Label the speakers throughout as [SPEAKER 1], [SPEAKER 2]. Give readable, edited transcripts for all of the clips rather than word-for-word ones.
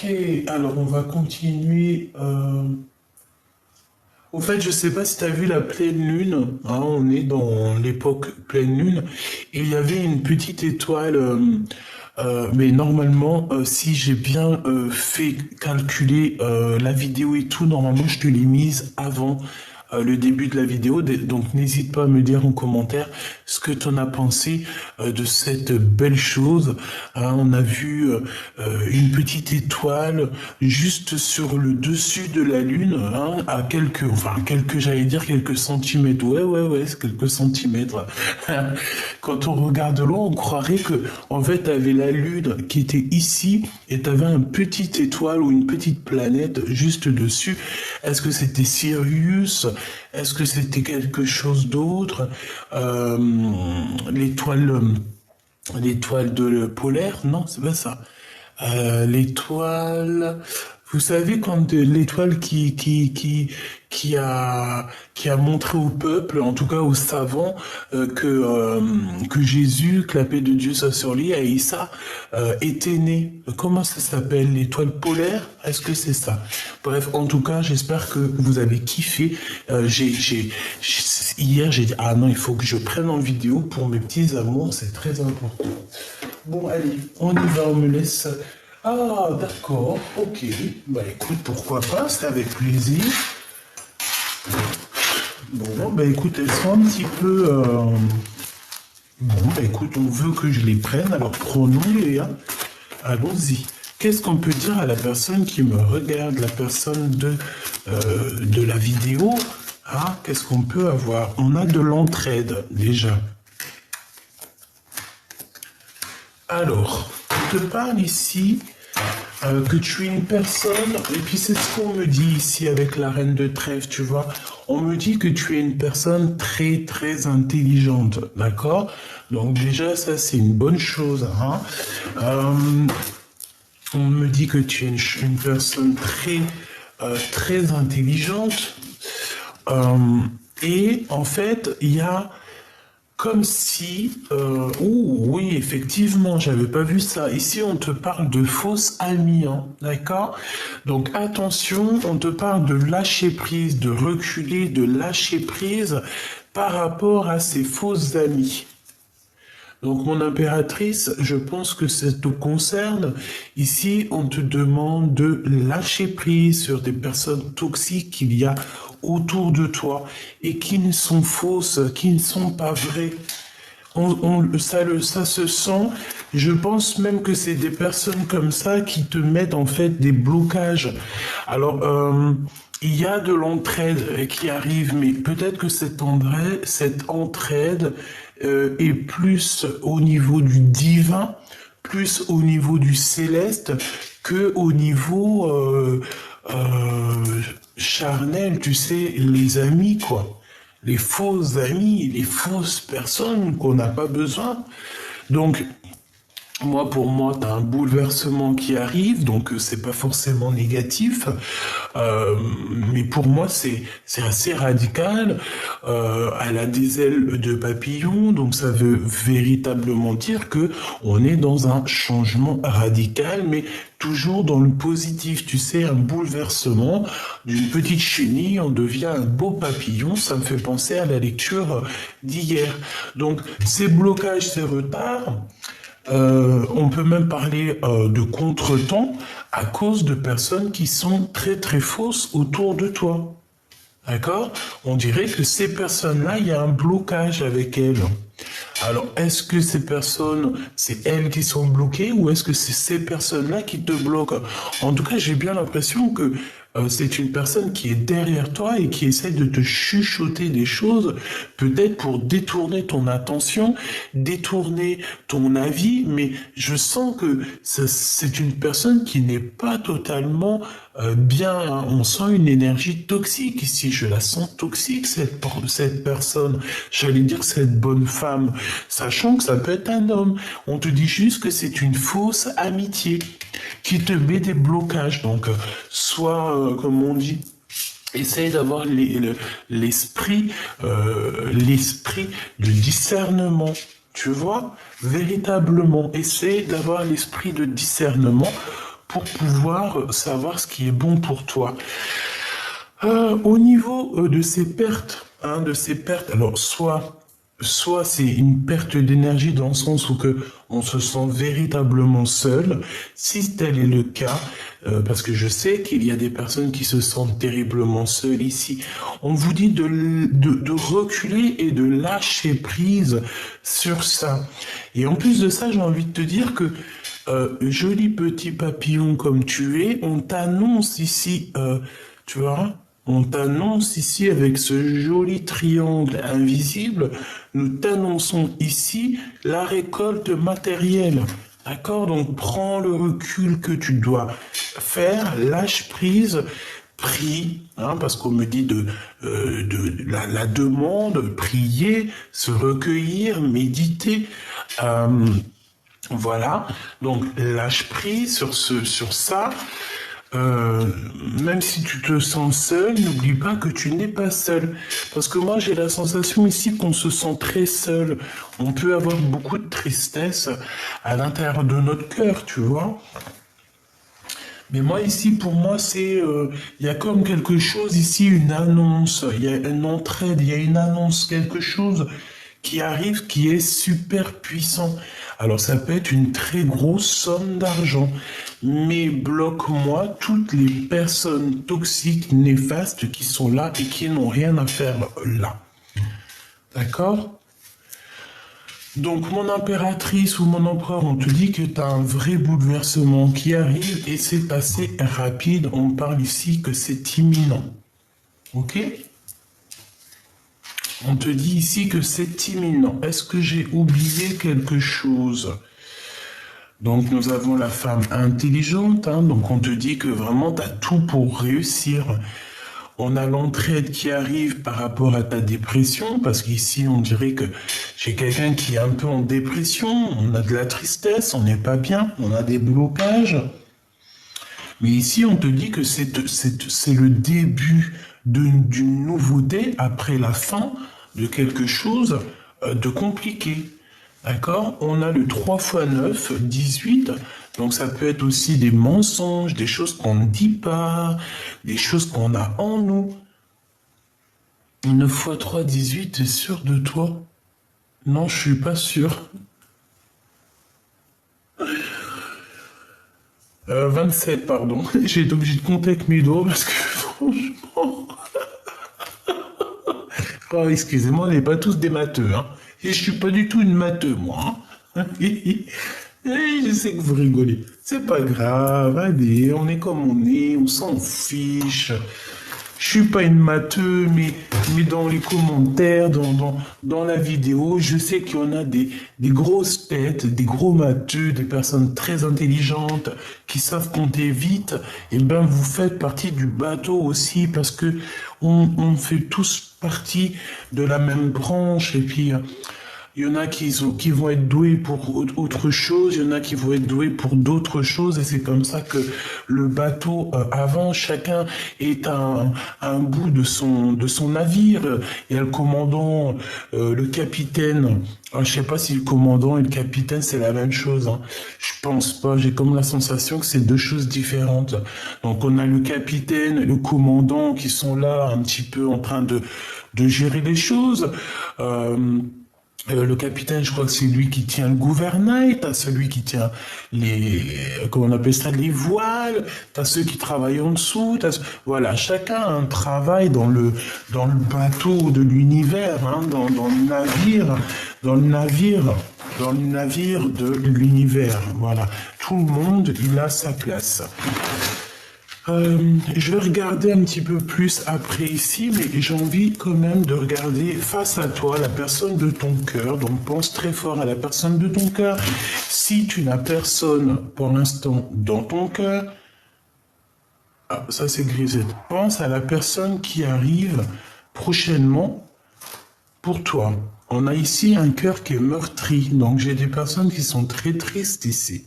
[SPEAKER 1] Ok, alors on va continuer. Au fait, je sais pas si tu as vu la pleine lune. Hein, on est dans l'époque pleine lune. Et il y avait une petite étoile. Mais normalement, si j'ai bien fait calculer la vidéo et tout, normalement, je te l'ai mise avant le début de la vidéo. Donc, n'hésite pas à me dire en commentaire ce que tu en as pensé de cette belle chose. Hein, on a vu une petite étoile juste sur le dessus de la Lune, hein, à j'allais dire quelques centimètres. Ouais, c'est quelques centimètres. Quand on regarde de loin, on croirait que, en fait, t'avais la Lune qui était ici et t'avais un petite étoile ou une petite planète juste dessus. Est-ce que c'était Sirius? Est-ce que c'était quelque chose d'autre? Euh, l'étoile, l'étoile de polaire? Non, c'est pas ça. L'étoile, vous savez quand l'étoile qui a montré au peuple, en tout cas aux savants, que Jésus, que la paix de Dieu soit sur lui, Aïssa, était né. Comment ça s'appelle? L'étoile polaire? Est-ce que c'est ça? Bref, en tout cas, j'espère que vous avez kiffé. Hier, j'ai dit, ah non, il faut que je prenne en vidéo pour mes petits amours, c'est très important. Bon, allez, on y va, on me laisse. Ah, d'accord, ok. Bah écoute, pourquoi pas, c'est avec plaisir. Bon, bah écoute, elles sont un petit peu... Bon, bah écoute, on veut que je les prenne, alors prenons-les, hein. Allons-y. Qu'est-ce qu'on peut dire à la personne qui me regarde, la personne de la vidéo? Ah, qu'est-ce qu'on peut avoir? On a de l'entraide, déjà. Alors, on te parle ici que tu es une personne, et puis c'est ce qu'on me dit ici avec la reine de trèfle, tu vois. On me dit que tu es une personne très très intelligente, d'accord? Donc déjà, ça c'est une bonne chose, hein. On me dit que tu es une personne très très intelligente. Et en fait, il y a comme si... oui, effectivement, j'avais pas vu ça. Ici, on te parle de fausses amies, hein, d'accord? Donc, attention, on te parle de lâcher prise, de reculer, de lâcher prise par rapport à ces fausses amies. Donc, mon impératrice, je pense que ça te concerne. Ici, on te demande de lâcher prise sur des personnes toxiques qu'il y a autour de toi et qui ne sont fausses, qui ne sont pas vraies. Ça se sent. Je pense même que c'est des personnes comme ça qui te mettent en fait des blocages. Alors, il y a de l'entraide qui arrive, mais peut-être que cette entraide est plus au niveau du divin, plus au niveau du céleste que au niveau charnel, tu sais, les amis, quoi. Les fausses amis, les fausses personnes qu'on n'a pas besoin. Donc, pour moi, tu as un bouleversement qui arrive, donc c'est pas forcément négatif, mais pour moi, c'est assez radical. Elle a des ailes de papillon, donc ça veut véritablement dire que on est dans un changement radical, mais toujours dans le positif. Tu sais, un bouleversement d'une petite chenille, on devient un beau papillon. Ça me fait penser à la lecture d'hier. Donc, ces blocages, ces retards. On peut même parler de contretemps à cause de personnes qui sont très très fausses autour de toi. D'accord? On dirait que ces personnes-là, il y a un blocage avec elles. Alors, est-ce que ces personnes, c'est elles qui sont bloquées ou est-ce que c'est ces personnes-là qui te bloquent? En tout cas, j'ai bien l'impression que c'est une personne qui est derrière toi et qui essaie de te chuchoter des choses, peut-être pour détourner ton attention, détourner ton avis, mais je sens que c'est une personne qui n'est pas totalement bien, hein. On sent une énergie toxique ici, je la sens toxique, cette personne, j'allais dire cette bonne femme, sachant que ça peut être un homme. On te dit juste que c'est une fausse amitié qui te met des blocages. Donc, comme on dit, essaye d'avoir l'esprit de discernement. Tu vois, véritablement, essaye d'avoir l'esprit de discernement pour pouvoir savoir ce qui est bon pour toi. Au niveau de ces pertes, alors soit c'est une perte d'énergie dans le sens où que on se sent véritablement seul, si tel est le cas, parce que je sais qu'il y a des personnes qui se sentent terriblement seules ici. On vous dit de reculer et de lâcher prise sur ça. Et en plus de ça, j'ai envie de te dire que joli petit papillon comme tu es, on t'annonce ici, tu vois, on t'annonce ici avec ce joli triangle invisible, nous t'annonçons ici la récolte matérielle. D'accord? Donc prends le recul que tu dois faire, lâche prise, prie, hein, parce qu'on me dit de la demande, prier, se recueillir, méditer. Voilà, donc lâche prise sur ça. Même si tu te sens seul, n'oublie pas que tu n'es pas seul. Parce que moi, j'ai la sensation ici qu'on se sent très seul. On peut avoir beaucoup de tristesse à l'intérieur de notre cœur, tu vois. Mais moi, ici, pour moi, il y a comme quelque chose ici, une annonce, il y a une entraide, il y a une annonce, quelque chose qui arrive, qui est super puissant. Alors ça peut être une très grosse somme d'argent, mais bloque-moi toutes les personnes toxiques, néfastes qui sont là et qui n'ont rien à faire là. D'accord? Donc mon impératrice ou mon empereur, on te dit que tu as un vrai bouleversement qui arrive et c'est assez rapide. On parle ici que c'est imminent. Ok? On te dit ici que c'est imminent. Est-ce que j'ai oublié quelque chose? Donc nous avons la femme intelligente, hein, donc on te dit que vraiment tu as tout pour réussir. On a l'entraide qui arrive par rapport à ta dépression, parce qu'ici on dirait que j'ai quelqu'un qui est un peu en dépression, on a de la tristesse, on n'est pas bien, on a des blocages. Mais ici on te dit que c'est le début d'une nouveauté après la fin de quelque chose de compliqué. D'accord? On a le 3 x 9, 18. Donc ça peut être aussi des mensonges, des choses qu'on ne dit pas, des choses qu'on a en nous. 9 x 3, 18, t'es sûr de toi? Non, je suis pas sûr. 27, pardon. J'ai été obligé de compter avec mes doigts parce que franchement... Oh, excusez-moi, on n'est pas tous des matheux, hein. Et je suis pas du tout une matheux, moi. Hein. Et je sais que vous rigolez. C'est pas grave, allez, on est comme on est, on s'en fiche. Je suis pas une matheux, mais dans les commentaires, dans la vidéo, je sais qu'il y en a des grosses têtes, des gros matheux, des personnes très intelligentes, qui savent compter vite. Et ben, vous faites partie du bateau aussi, parce que on fait tous partie de la même branche, et puis... Il y en a qui vont être doués pour autre chose, il y en a qui vont être doués pour d'autres choses, et c'est comme ça que le bateau avance. Chacun est à un bout de son navire. Il y a le commandant, le capitaine. Alors, je sais pas si le commandant et le capitaine c'est la même chose. Hein. Je pense pas. J'ai comme la sensation que c'est deux choses différentes. Donc on a le capitaine, le commandant qui sont là un petit peu en train de gérer les choses. Le capitaine, je crois que c'est lui qui tient le gouvernail, t'as celui qui tient comment on appelle ça, les voiles, t'as ceux qui travaillent en dessous, voilà, chacun a un travail dans le bateau de l'univers, hein, dans le navire de l'univers, voilà. Tout le monde, il a sa place. Je vais regarder un petit peu plus après ici, mais j'ai envie quand même de regarder face à toi la personne de ton cœur. Donc pense très fort à la personne de ton cœur. Si tu n'as personne pour l'instant dans ton cœur, ah, ça c'est Grisette. Pense à la personne qui arrive prochainement pour toi. On a ici un cœur qui est meurtri, donc j'ai des personnes qui sont très tristes ici.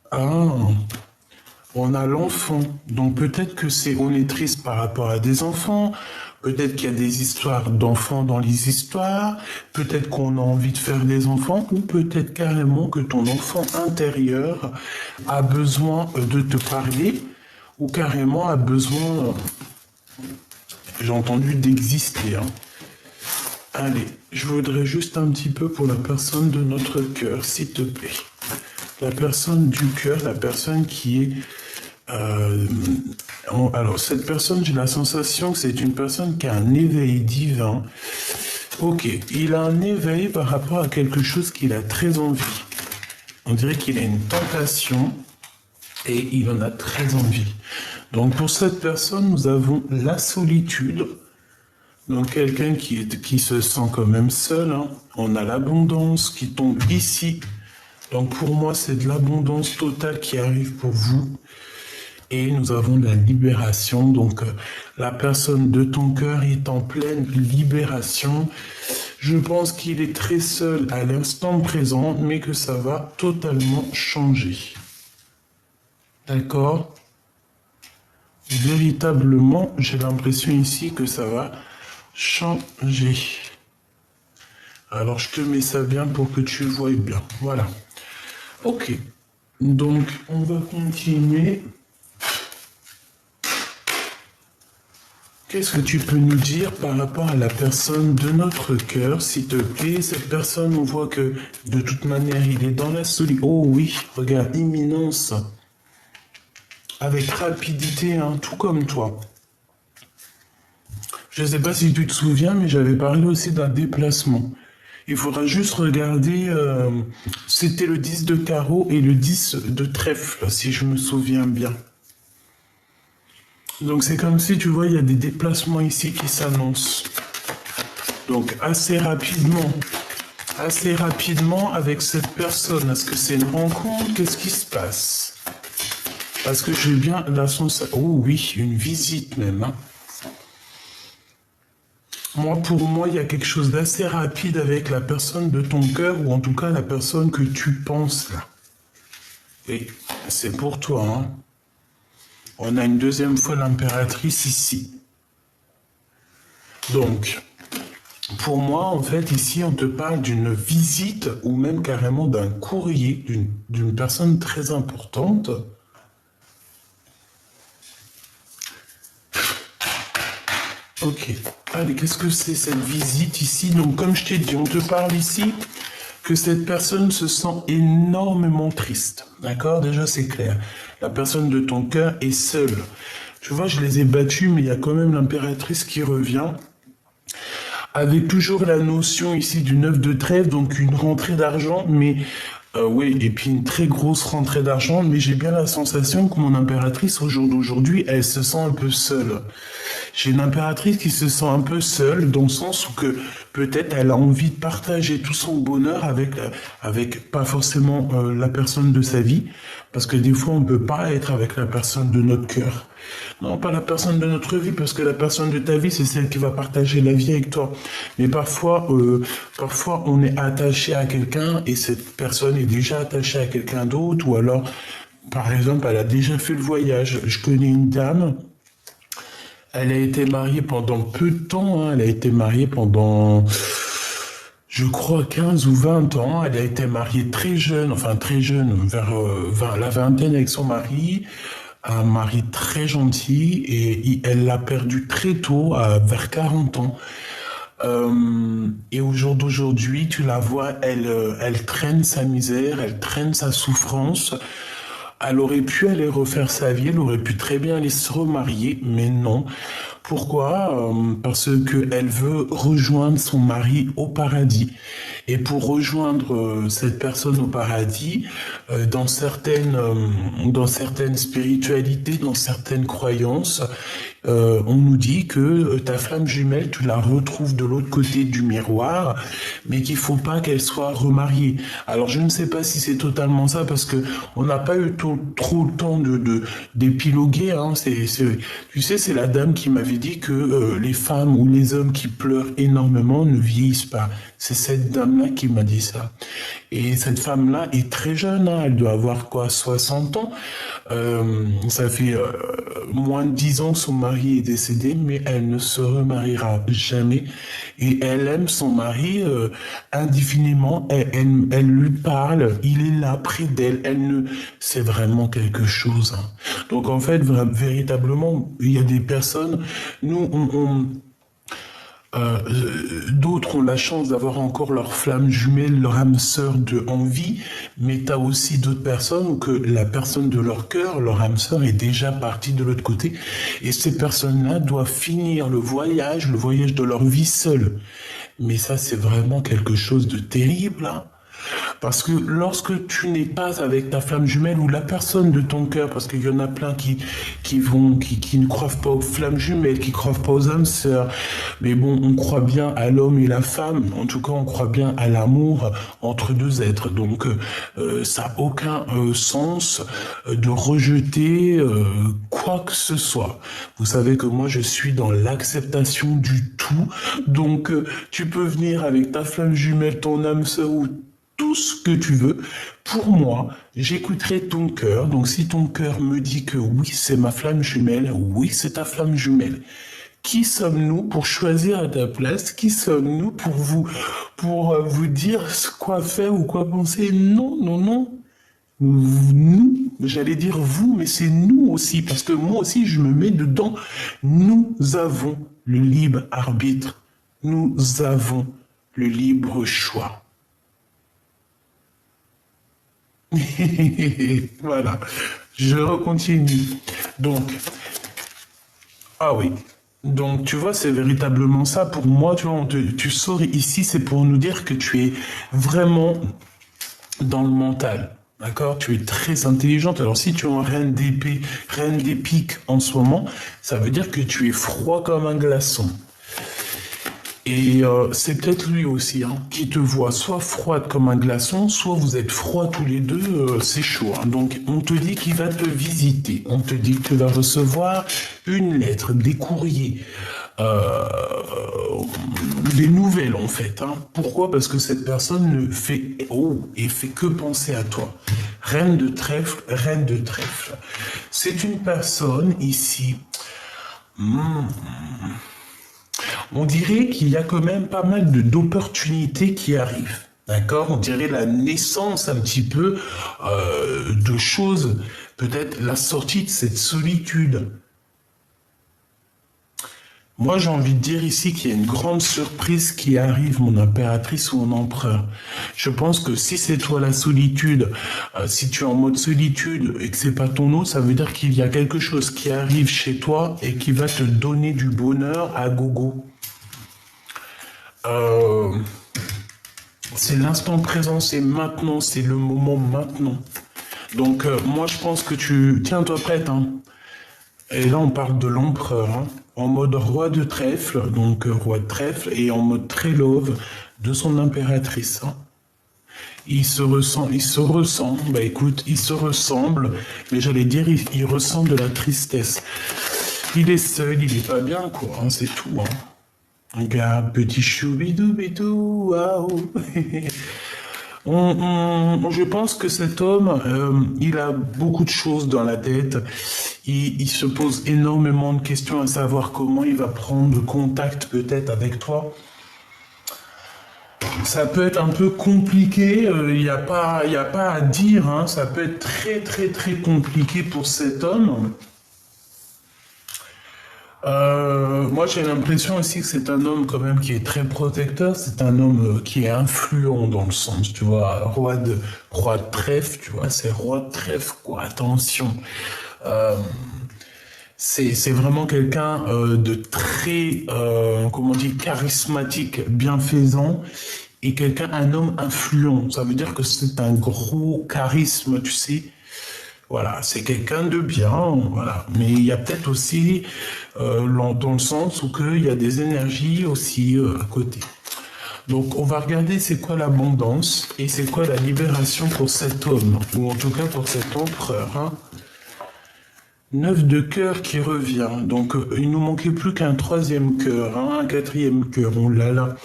[SPEAKER 1] Ah... on a l'enfant. Donc peut-être que on est triste par rapport à des enfants, peut-être qu'il y a des histoires d'enfants dans les histoires, peut-être qu'on a envie de faire des enfants, ou peut-être carrément que ton enfant intérieur a besoin de te parler, ou carrément a besoin, j'ai entendu, d'exister, hein. Allez, je voudrais juste un petit peu pour la personne de notre cœur, s'il te plaît. La personne du cœur, la personne qui est... alors, cette personne, j'ai la sensation que c'est une personne qui a un éveil divin. Ok, il a un éveil par rapport à quelque chose qu'il a très envie. On dirait qu'il a une tentation et il en a très envie. Donc, pour cette personne, nous avons la solitude. Donc quelqu'un qui se sent quand même seul, hein. On a l'abondance qui tombe ici. Donc pour moi, c'est de l'abondance totale qui arrive pour vous. Et nous avons la libération. Donc la personne de ton cœur est en pleine libération. Je pense qu'il est très seul à l'instant présent, mais que ça va totalement changer. D'accord ? Véritablement, j'ai l'impression ici que ça va changer. Alors, je te mets ça bien pour que tu le voies bien. Voilà. Ok. Donc, on va continuer. Qu'est-ce que tu peux nous dire par rapport à la personne de notre cœur, s'il te plaît? Cette personne, on voit que, de toute manière, il est dans la solitude. Oh oui, regarde, imminence. Avec rapidité, hein, tout comme toi. Je ne sais pas si tu te souviens, mais j'avais parlé aussi d'un déplacement. Il faudra juste regarder, c'était le 10 de carreau et le 10 de trèfle, si je me souviens bien. Donc c'est comme si, tu vois, il y a des déplacements ici qui s'annoncent. Donc assez rapidement avec cette personne. Est-ce que c'est une rencontre? Qu'est-ce qui se passe? Parce que j'ai bien la sensation... Oh oui, une visite même, hein. Pour moi, il y a quelque chose d'assez rapide avec la personne de ton cœur, ou en tout cas la personne que tu penses là. Et c'est pour toi, hein. On a une deuxième fois l'impératrice ici. Donc, pour moi, en fait, ici, on te parle d'une visite, ou même carrément d'un courrier d'une personne très importante. Ok. Allez, qu'est-ce que c'est cette visite ici? Donc, comme je t'ai dit, on te parle ici que cette personne se sent énormément triste. D'accord? Déjà, c'est clair. La personne de ton cœur est seule. Tu vois, je les ai battus, mais il y a quand même l'impératrice qui revient. Avec toujours la notion ici du 9 de trèfle, donc une rentrée d'argent, mais... oui, et puis une très grosse rentrée d'argent, mais j'ai bien la sensation que mon impératrice, au jour d'aujourd'hui, elle se sent un peu seule. J'ai une impératrice qui se sent un peu seule, dans le sens où que peut-être elle a envie de partager tout son bonheur avec pas forcément la personne de sa vie, parce que des fois on peut pas être avec la personne de notre cœur. Non, pas la personne de notre vie, parce que la personne de ta vie, c'est celle qui va partager la vie avec toi. Mais parfois on est attaché à quelqu'un et cette personne est déjà attachée à quelqu'un d'autre, ou alors, par exemple, elle a déjà fait le voyage. Je connais une dame, elle a été mariée pendant peu de temps, hein. Elle a été mariée pendant, je crois, 15 ou 20 ans. Elle a été mariée très jeune, vers la vingtaine avec son mari. Un mari très gentil, et elle l'a perdu très tôt, vers 40 ans. Et au jour d'aujourd'hui, tu la vois, elle traîne sa misère, elle traîne sa souffrance. Elle aurait pu aller refaire sa vie, elle aurait pu très bien aller se remarier, mais non. Pourquoi? Parce que elle veut rejoindre son mari au paradis. Et pour rejoindre cette personne au paradis, dans certaines spiritualités, dans certaines croyances, on nous dit que ta flamme jumelle, tu la retrouves de l'autre côté du miroir, mais qu'il faut pas qu'elle soit remariée. Alors je ne sais pas si c'est totalement ça, parce que on n'a pas eu trop le temps d'épiloguer, hein. Tu sais, c'est la dame qui m'avait dit que les femmes ou les hommes qui pleurent énormément ne vieillissent pas. C'est cette dame-là qui m'a dit ça. Et cette femme-là est très jeune, hein, elle doit avoir quoi, 60 ans. Ça fait moins de 10 ans que son mari est décédé, mais elle ne se remariera jamais. Et elle aime son mari indéfiniment. Elle lui parle, il est là près d'elle. C'est vraiment quelque chose, hein. Donc en fait, véritablement, il y a des personnes, nous, d'autres ont la chance d'avoir encore leur flamme jumelle, leur âme sœur de en vie, mais tu as aussi d'autres personnes où que la personne de leur cœur, leur âme sœur est déjà partie de l'autre côté, et ces personnes-là doivent finir le voyage de leur vie seule. Mais ça, c'est vraiment quelque chose de terrible, hein. Parce que lorsque tu n'es pas avec ta flamme jumelle ou la personne de ton cœur, parce qu'il y en a plein qui ne croient pas aux flammes jumelles, qui ne croient pas aux âmes sœurs, mais bon, on croit bien à l'homme et la femme, en tout cas on croit bien à l'amour entre deux êtres, donc ça n'a aucun sens de rejeter quoi que ce soit. Vous savez que moi je suis dans l'acceptation du tout, donc tu peux venir avec ta flamme jumelle, ton âme sœur ou tout ce que tu veux. Pour moi, j'écouterai ton cœur. Donc si ton cœur me dit que oui, c'est ma flamme jumelle, oui, c'est ta flamme jumelle. Qui sommes-nous pour choisir à ta place? Qui sommes-nous pour vous dire quoi faire ou quoi penser? Non, non, non. Nous, j'allais dire vous, mais c'est nous aussi, parce que moi aussi, je me mets dedans. Nous avons le libre arbitre. Nous avons le libre choix. Voilà, je recontinue. Donc, ah oui. Donc, tu vois, c'est véritablement ça. Pour moi, tu vois, tu sors ici, c'est pour nous dire que tu es vraiment dans le mental. D'accord? Tu es très intelligente. Alors, si tu es en reine d'épée, reine des piques en ce moment, ça veut dire que tu es froid comme un glaçon. Et c'est peut-être lui aussi, hein, qui te voit soit froide comme un glaçon, soit vous êtes froids tous les deux, c'est chaud, hein. Donc on te dit qu'il va te visiter, on te dit que tu vas recevoir une lettre, des courriers, des nouvelles en fait, hein. Pourquoi? Parce que cette personne ne fait et fait que penser à toi. Reine de trèfle, reine de trèfle. C'est une personne ici. On dirait qu'il y a quand même pas mal d'opportunités qui arrivent. D'accord? On dirait la naissance un petit peu de choses, peut-être la sortie de cette solitude. Moi, j'ai envie de dire ici qu'il y a une grande surprise qui arrive, mon impératrice ou mon empereur. Je pense que si c'est toi la solitude, si tu es en mode solitude et que c'est pas ton eau, ça veut dire qu'il y a quelque chose qui arrive chez toi et qui va te donner du bonheur à gogo. C'est l'instant présent, c'est maintenant, c'est le moment maintenant. Donc moi je pense que tiens-toi prête, hein. Et là on parle de l'empereur, hein, en mode roi de trèfle, donc roi de trèfle, et en mode très love de son impératrice, hein. Il se ressemble, bah écoute, il se ressemble, mais j'allais dire, il ressent de la tristesse. Il est seul, il est pas bien, quoi, hein, c'est tout, hein. Regarde, petit choubidou-bidou, waouh. Je pense que cet homme, il a beaucoup de choses dans la tête. Il se pose énormément de questions à savoir comment il va prendre contact peut-être avec toi. Ça peut être un peu compliqué, il n'y a pas à dire, hein. Ça peut être très très très compliqué pour cet homme. Moi j'ai l'impression aussi que c'est un homme quand même qui est très protecteur, c'est un homme qui est influent dans le sens, tu vois, roi de trèfle, tu vois, c'est roi de trèfle, quoi, attention. C'est vraiment quelqu'un de très, comment on dit, charismatique, bienfaisant, et un homme influent. Ça veut dire que c'est un gros charisme, tu sais. Voilà, c'est quelqu'un de bien, voilà. Mais il y a peut-être aussi, dans le sens où il y a des énergies aussi à côté. Donc, on va regarder c'est quoi l'abondance et c'est quoi la libération pour cet homme, ou en tout cas pour cet empereur, hein. 9 de cœur qui revient. Donc, il nous manquait plus qu'un troisième cœur, hein, un quatrième cœur. Oh là là.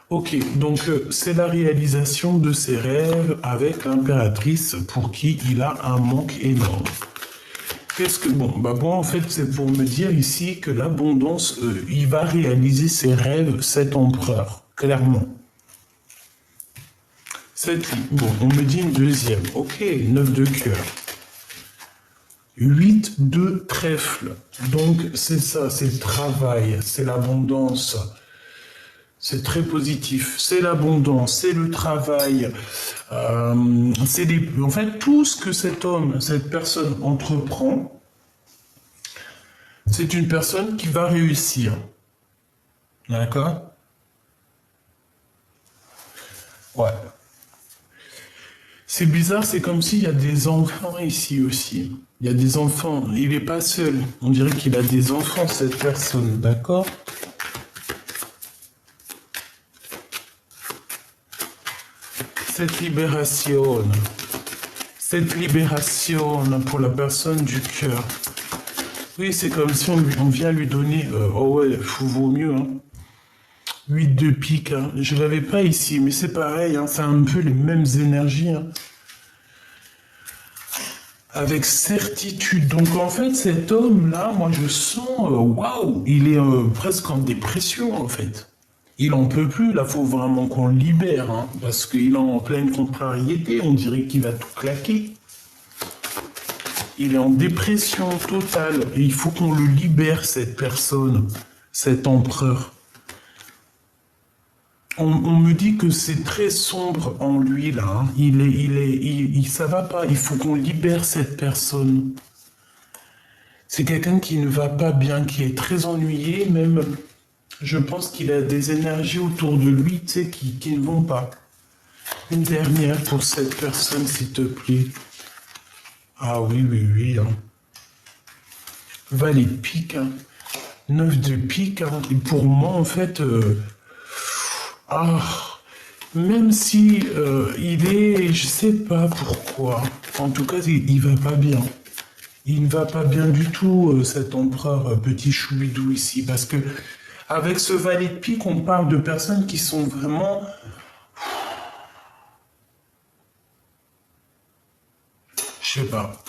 [SPEAKER 1] Ok, donc c'est la réalisation de ses rêves avec l'impératrice pour qui il a un manque énorme. Qu'est-ce que... Bon, bah moi en fait c'est pour me dire ici que l'abondance, il va réaliser ses rêves, cet empereur, clairement. Bon, on me dit une deuxième. Ok, 9 de cœur. 8 de trèfle. Donc c'est ça, c'est le travail, c'est l'abondance. C'est très positif. C'est l'abondance, c'est le travail. En fait, tout ce que cet homme, cette personne entreprend, c'est une personne qui va réussir. D'accord? Ouais. C'est bizarre, c'est comme s'il y a des enfants ici aussi. Il y a des enfants. Il n'est pas seul. On dirait qu'il a des enfants, cette personne. D'accord? Cette libération pour la personne du cœur. Oui, c'est comme si on vient lui donner... oh ouais, vaut mieux, hein. 8 de pique, hein. Je ne l'avais pas ici, mais c'est pareil, hein. C'est un peu les mêmes énergies, hein. Avec certitude. Donc en fait, cet homme-là, moi je sens, waouh, il est presque en dépression en fait. Il en peut plus, là, faut vraiment qu'on le libère, hein, parce qu'il est en pleine contrariété, on dirait qu'il va tout claquer. Il est en dépression totale, et il faut qu'on le libère, cette personne, cet empereur. On me dit que c'est très sombre en lui, là, hein. Ça va pas, il faut qu'on libère cette personne. C'est quelqu'un qui ne va pas bien, qui est très ennuyé, même... Je pense qu'il a des énergies autour de lui, tu sais, qui ne vont pas. Une dernière pour cette personne, s'il te plaît. Ah oui, oui, oui. Hein. Valet de pique. Hein. 9 de pique. Hein. Et pour moi, en fait... même si il est... Je sais pas pourquoi. En tout cas, il va pas bien. Il ne va pas bien du tout, cet empereur petit choubidou ici. Parce que... Avec ce valet de pique, on parle de personnes qui sont vraiment... Je sais pas.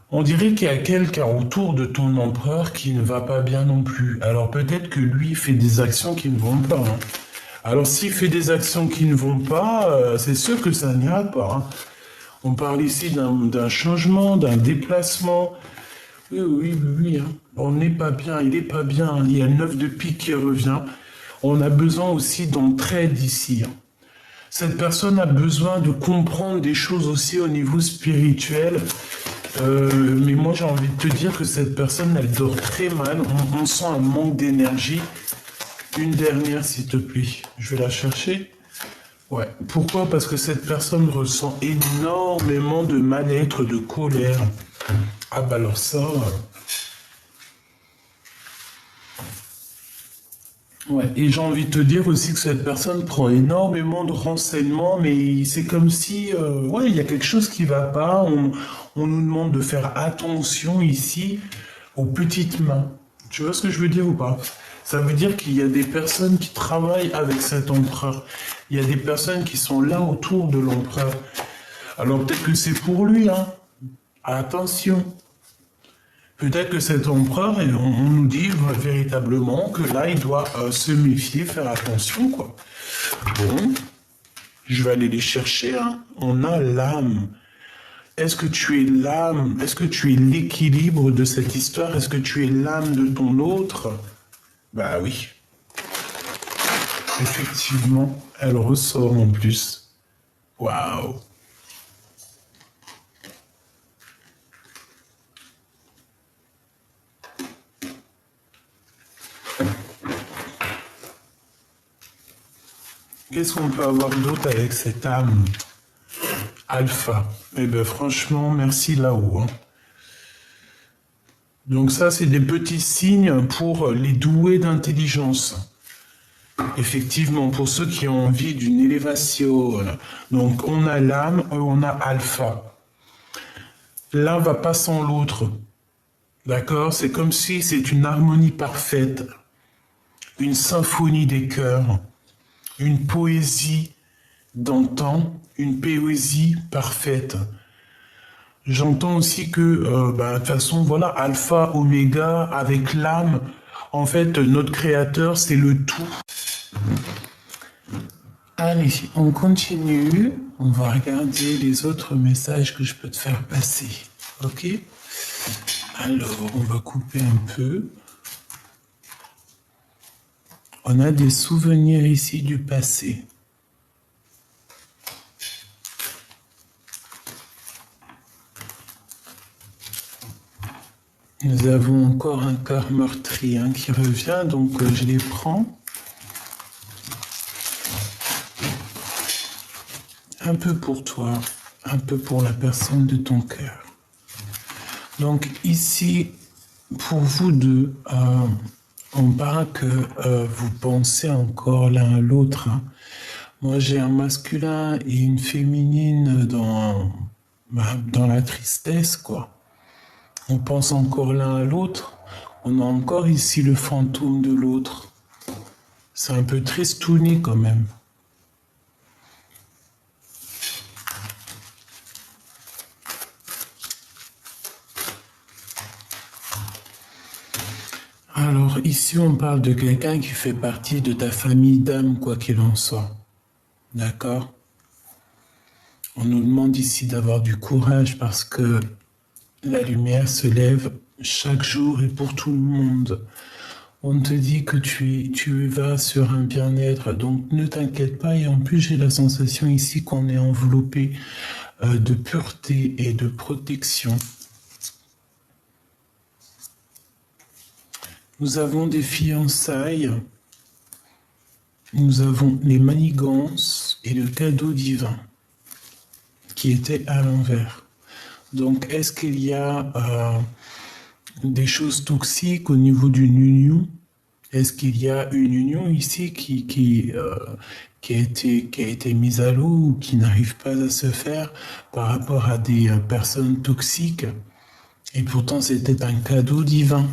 [SPEAKER 1] On dirait qu'il y a quelqu'un autour de ton empereur qui ne va pas bien non plus. Alors peut-être que lui fait des actions qui ne vont pas. Hein. Alors s'il fait des actions qui ne vont pas, c'est sûr que ça n'ira pas. Hein. On parle ici d'un changement, d'un déplacement. Oui, oui, oui, oui. Hein. On n'est pas bien, il n'est pas bien. Il y a le 9 de pique qui revient. On a besoin aussi d'entraide ici. Hein. Cette personne a besoin de comprendre des choses aussi au niveau spirituel. Mais moi, j'ai envie de te dire que cette personne, elle dort très mal. On sent un manque d'énergie. Une dernière, s'il te plaît. Je vais la chercher. Ouais. Pourquoi? Parce que cette personne ressent énormément de mal-être, de colère. Ah bah alors ça... Ouais, et j'ai envie de te dire aussi que cette personne prend énormément de renseignements, mais c'est comme si, ouais, il y a quelque chose qui va pas. On nous demande de faire attention ici aux petites mains. Tu vois ce que je veux dire ou pas? Ça veut dire qu'il y a des personnes qui travaillent avec cet empereur. Il y a des personnes qui sont là autour de l'empereur. Alors peut-être que c'est pour lui, hein. Attention. Peut-être que cet empereur, on nous dit véritablement que là, il doit se méfier, faire attention, quoi. Bon, je vais aller les chercher, hein. On a l'âme. Est-ce que tu es l'âme? Est-ce que tu es l'équilibre de cette histoire? Est-ce que tu es l'âme de ton autre? Bah oui. Effectivement, elle ressort en plus. Waouh. Qu'est-ce qu'on peut avoir d'autre avec cette âme alpha? Eh bien, franchement, merci là-haut. Hein. Donc ça, c'est des petits signes pour les doués d'intelligence. Effectivement, pour ceux qui ont envie d'une élévation. Donc, on a l'âme, on a alpha. L'un va pas sans l'autre. D'accord? C'est comme si c'est une harmonie parfaite. une symphonie des cœurs, une poésie d'antan, une poésie parfaite. J'entends aussi que, de toute façon, voilà, alpha, oméga, avec l'âme, en fait, notre créateur, c'est le tout. Allez, on continue. On va regarder les autres messages que je peux te faire passer. Ok? Alors, on va couper un peu. On a des souvenirs ici du passé. Nous avons encore un cœur meurtri qui revient, donc je les prends. Un peu pour toi, un peu pour la personne de ton cœur. Donc ici, pour vous deux, on parle que vous pensez encore l'un à l'autre. Moi, j'ai un masculin et une féminine dans la tristesse, quoi. On pense encore l'un à l'autre. On a encore ici le fantôme de l'autre. C'est un peu tristouné quand même. Alors ici, on parle de quelqu'un qui fait partie de ta famille d'âme, quoi qu'il en soit. D'accord? On nous demande ici d'avoir du courage parce que la lumière se lève chaque jour et pour tout le monde. On te dit que tu vas sur un bien-être, donc ne t'inquiète pas. Et en plus, j'ai la sensation ici qu'on est enveloppé de pureté et de protection. Nous avons des fiançailles, nous avons les manigances et le cadeau divin qui était à l'envers. Donc, est-ce qu'il y a des choses toxiques au niveau d'une union? Est-ce qu'il y a une union ici qui a été mise à l'eau ou qui n'arrive pas à se faire par rapport à des personnes toxiques? Et pourtant, c'était un cadeau divin.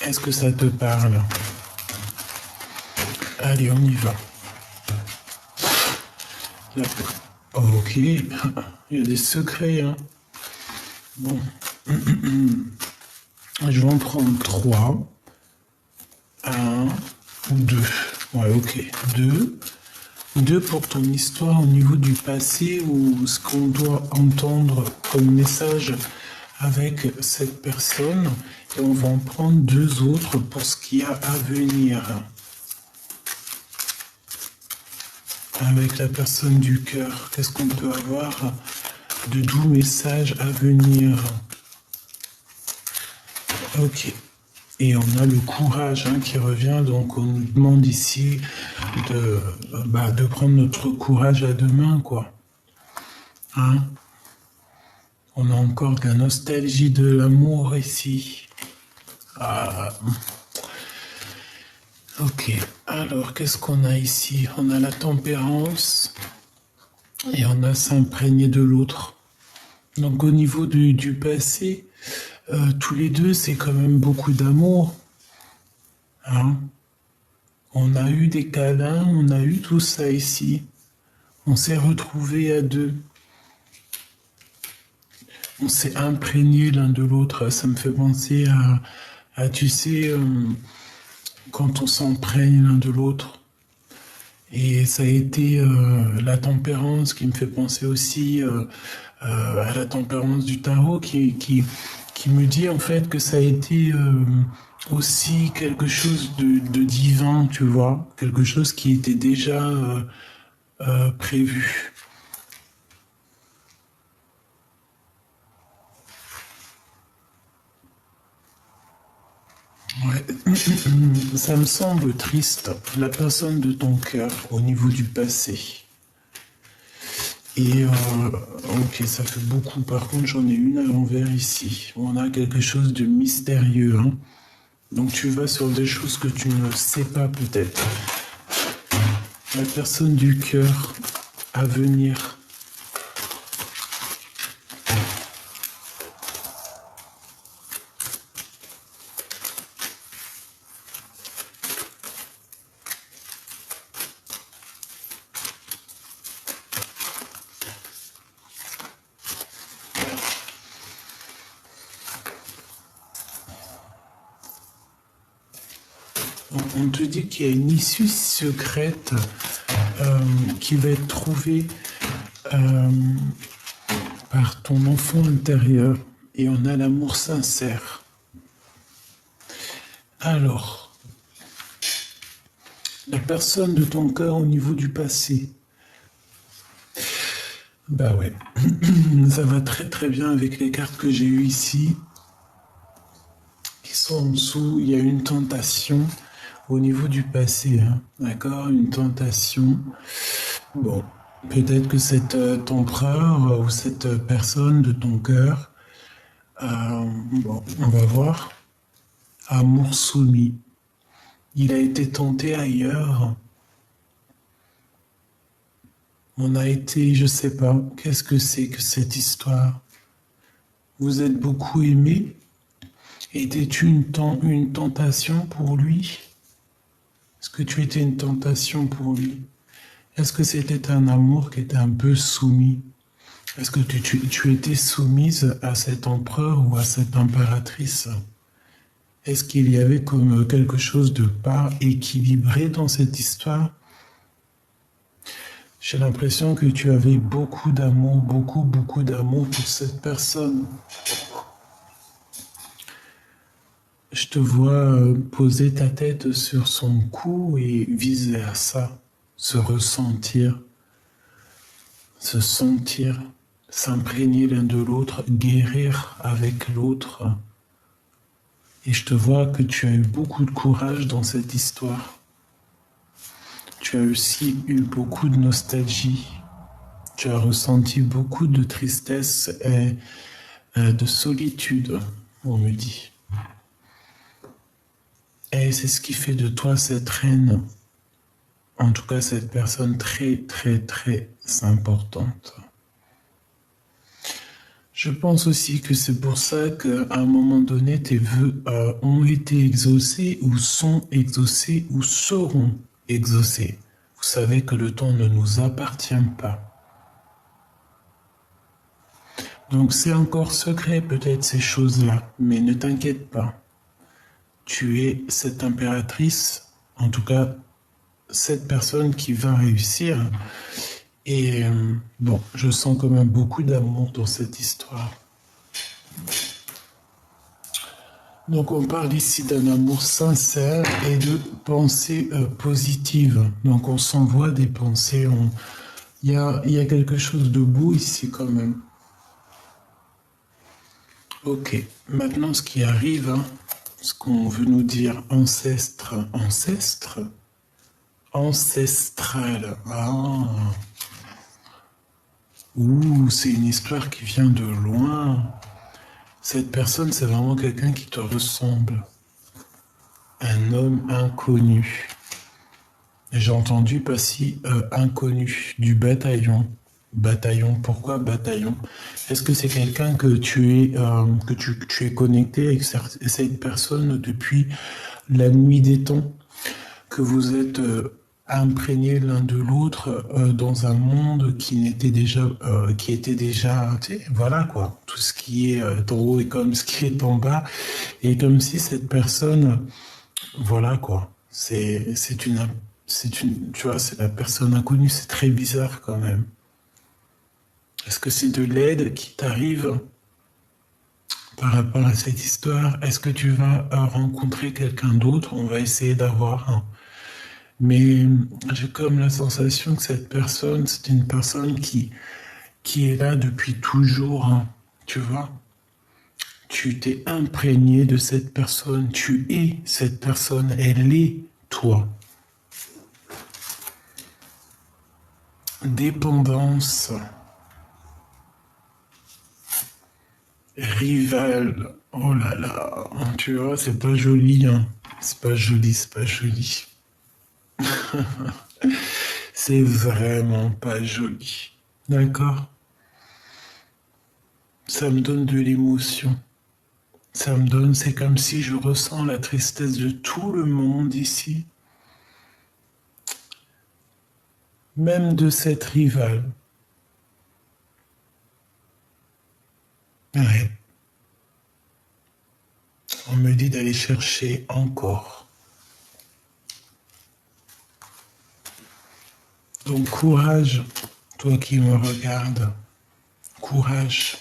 [SPEAKER 1] Est-ce que ça te parle? Allez, on y va. Là. Ok, il y a des secrets. Bon. Je vais en prendre 3. 1 ou 2. Ouais, ok. 2. 2 pour ton histoire au niveau du passé ou ce qu'on doit entendre comme message avec cette personne. Et on va en prendre 2 autres pour ce qu'il y a à venir. Avec la personne du cœur, qu'est-ce qu'on peut avoir de doux messages à venir? Ok. Et on a le courage qui revient, donc on nous demande ici de prendre notre courage à deux mains, quoi. On a encore de la nostalgie de l'amour ici. Ok, alors qu'est-ce qu'on a ici? On a la tempérance et on a s'imprégner de l'autre. Donc au niveau du passé, tous les deux, c'est quand même beaucoup d'amour. On a eu des câlins, on a eu tout ça ici. On s'est retrouvés à deux. On s'est imprégné l'un de l'autre. Ça me fait penser à tu sais, quand on s'imprègne l'un de l'autre. Et ça a été la tempérance qui me fait penser aussi à la tempérance du tarot qui me dit en fait que ça a été aussi quelque chose de divin, tu vois, quelque chose qui était déjà prévu. Ouais. Ça me semble triste, la personne de ton cœur au niveau du passé. Et ok, ça fait beaucoup. Par contre, j'en ai une à l'envers ici. On a quelque chose de mystérieux. Donc tu vas sur des choses que tu ne sais pas peut-être. La personne du cœur à venir. On te dit qu'il y a une issue secrète qui va être trouvée euh, par ton enfant intérieur et on a l'amour sincère. Alors, la personne de ton cœur au niveau du passé. Bah ouais, ça va très très bien avec les cartes que j'ai eues ici. Qui sont en dessous, il y a une tentation au niveau du passé, hein, d'accord? Une tentation. Bon, peut-être que cet empereur ou cette personne de ton cœur, bon, on va voir. Amour soumis. Il a été tenté ailleurs. On a été, je sais pas, qu'est-ce que c'est que cette histoire? Vous êtes beaucoup aimé? Était-tu une tentation pour lui? Est-ce que tu étais une tentation pour lui? Est-ce que c'était un amour qui était un peu soumis? Est-ce que tu étais soumise à cet empereur ou à cette impératrice? Est-ce qu'il y avait comme quelque chose de pas équilibré dans cette histoire? J'ai l'impression que tu avais beaucoup d'amour, beaucoup d'amour pour cette personne. Je te vois poser ta tête sur son cou et viser à ça, se ressentir, se sentir, s'imprégner l'un de l'autre, guérir avec l'autre. Et je te vois que tu as eu beaucoup de courage dans cette histoire. Tu as aussi eu beaucoup de nostalgie. Tu as ressenti beaucoup de tristesse et de solitude, on me dit. Et c'est ce qui fait de toi cette reine, en tout cas cette personne très très très importante. Je pense aussi que c'est pour ça qu'à un moment donné, tes vœux ont été exaucés ou sont exaucés ou seront exaucés. Vous savez que le temps ne nous appartient pas. Donc c'est encore secret peut-être ces choses-là, mais ne t'inquiète pas. Tu es cette impératrice, en tout cas cette personne qui va réussir. Et bon, je sens quand même beaucoup d'amour dans cette histoire. Donc on parle ici d'un amour sincère et de pensées positives. Donc on s'envoie des pensées. Il y a quelque chose de beau ici quand même. Ok, maintenant ce qui arrive, hein, ce qu'on veut nous dire ancêtre, ancestral. Ah. Ouh, c'est une histoire qui vient de loin. Cette personne, c'est vraiment quelqu'un qui te ressemble. Un homme inconnu. J'ai entendu pas si inconnu du bataillon. Bataillon, pourquoi bataillon? Est-ce que c'est quelqu'un que tu es connecté avec cette personne depuis la nuit des temps? Que vous êtes imprégnés l'un de l'autre dans un monde qui était déjà, tu sais, voilà quoi. Tout ce qui est en haut est comme ce qui est en bas. Et comme si cette personne, voilà quoi. Tu vois, c'est la personne inconnue. C'est très bizarre quand même. Est-ce que c'est de l'aide qui t'arrive par rapport à cette histoire? Est-ce que tu vas rencontrer quelqu'un d'autre? On va essayer d'avoir un. Mais j'ai comme la sensation que cette personne, c'est une personne qui est là depuis toujours, hein, tu vois. Tu t'es imprégné de cette personne, tu es cette personne, elle est toi. Dépendance, rival, oh là là, tu vois, c'est pas joli, hein. C'est pas joli, c'est pas joli. C'est vraiment pas joli. D'accord? Ça me donne de l'émotion. C'est comme si je ressens la tristesse de tout le monde ici, même de cette rivale. Ouais. On me dit d'aller chercher encore. Donc courage, toi qui me regardes. Courage.